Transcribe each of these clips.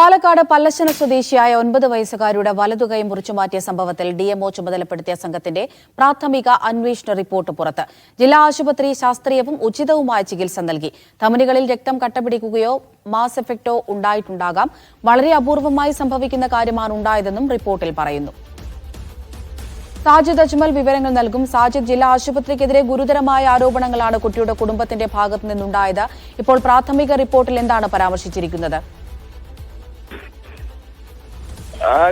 പാലക്കാട് പല്ലശ്ശന സ്വദേശിയായ 9 വയസ്സുകാരുടെ വലതുകൈ മുറിച്ചുമാറ്റിയ സംഭവത്തിൽ ഡിഎംഒ ചുമതലപ്പെടുത്തിയ സംഘത്തിന്റെ പ്രാഥമിക അന്വേഷണ റിപ്പോർട്ട് പുറത്ത്. ജില്ലാ ആശുപത്രി ശാസ്ത്രീയവും ഉചിതവുമായ ചികിത്സ നൽകി. ധമനികളിൽ രക്തം കട്ടപിടിക്കുകയോ മാസ് എഫക്റ്റോ ഉണ്ടായിട്ടുണ്ടാകാം. വളരെ അപൂർവമായി സംഭവിക്കുന്ന കാര്യമാണ് ഉണ്ടായതെന്നും റിപ്പോർട്ടിൽ പറയുന്നു. സാജിദ് അജ്മൽ വിവരങ്ങൾ നൽകും. സാജിദ്, ജില്ലാ ആശുപത്രിക്കെതിരെ ഗുരുതരമായ ആരോപണങ്ങളാണ് കുട്ടിയുടെ കുടുംബത്തിന്റെ ഭാഗത്തു നിന്നുണ്ടായത്. ഇപ്പോൾ പ്രാഥമിക റിപ്പോർട്ടിൽ എന്താണ് പരാമർശിച്ചിരിക്കുന്നത്?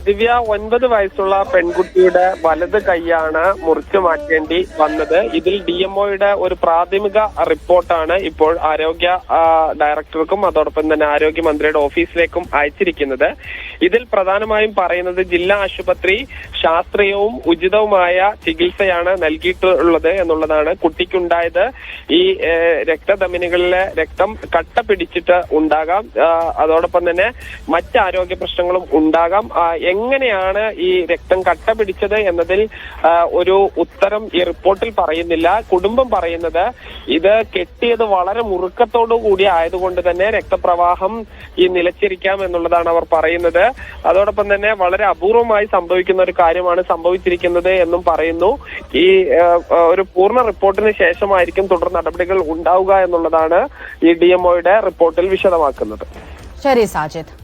ദിവ്യ, 9 വയസ്സുള്ള പെൺകുട്ടിയുടെ വലത് കൈയാണ് മുറിച്ചു മാറ്റേണ്ടി വന്നത്. ഇതിൽ ഡിഎംഒയുടെ ഒരു പ്രാഥമിക റിപ്പോർട്ടാണ് ഇപ്പോൾ ആരോഗ്യ ഡയറക്ടർക്കും അതോടൊപ്പം തന്നെ ആരോഗ്യമന്ത്രിയുടെ ഓഫീസിലേക്കും അയച്ചിരിക്കുന്നത്. ഇതിൽ പ്രധാനമായും പറയുന്നത് ജില്ലാ ആശുപത്രി ശാസ്ത്രീയവും ഉചിതവുമായ ചികിത്സയാണ് നൽകിയിട്ടുള്ളത് എന്നുള്ളതാണ്. കുട്ടിക്കുണ്ടായത് ഈ രക്തധമനികളിലെ രക്തം കട്ട പിടിച്ചിട്ട് ഉണ്ടാകാം, അതോടൊപ്പം തന്നെ മറ്റ് ആരോഗ്യ പ്രശ്നങ്ങളും ഉണ്ടാകാം. എങ്ങനെയാണ് ഈ രക്തം കട്ട പിടിച്ചത് എന്നതിൽ ഒരു ഉത്തരം ഈ റിപ്പോർട്ടിൽ പറയുന്നില്ല. കുടുംബം പറയുന്നത് ഇത് കെട്ടിയത് വളരെ മുറുക്കത്തോടു കൂടി ആയതുകൊണ്ട് തന്നെ രക്തപ്രവാഹം ഈ നിലച്ചിരിക്കാം എന്നുള്ളതാണ് അവർ പറയുന്നത്. അതോടൊപ്പം തന്നെ വളരെ അപൂർവമായി സംഭവിക്കുന്ന ഒരു കാര്യമാണ് സംഭവിച്ചിരിക്കുന്നത് എന്നും പറയുന്നു. ഈ ഒരു പൂർണ്ണ റിപ്പോർട്ടിന് ശേഷമായിരിക്കും തുടർ നടപടികൾ ഉണ്ടാവുക എന്നുള്ളതാണ് ഈ ഡിഎംഒയുടെ റിപ്പോർട്ടിൽ വിശദമാക്കുന്നത്. ശരി സാജിദ്.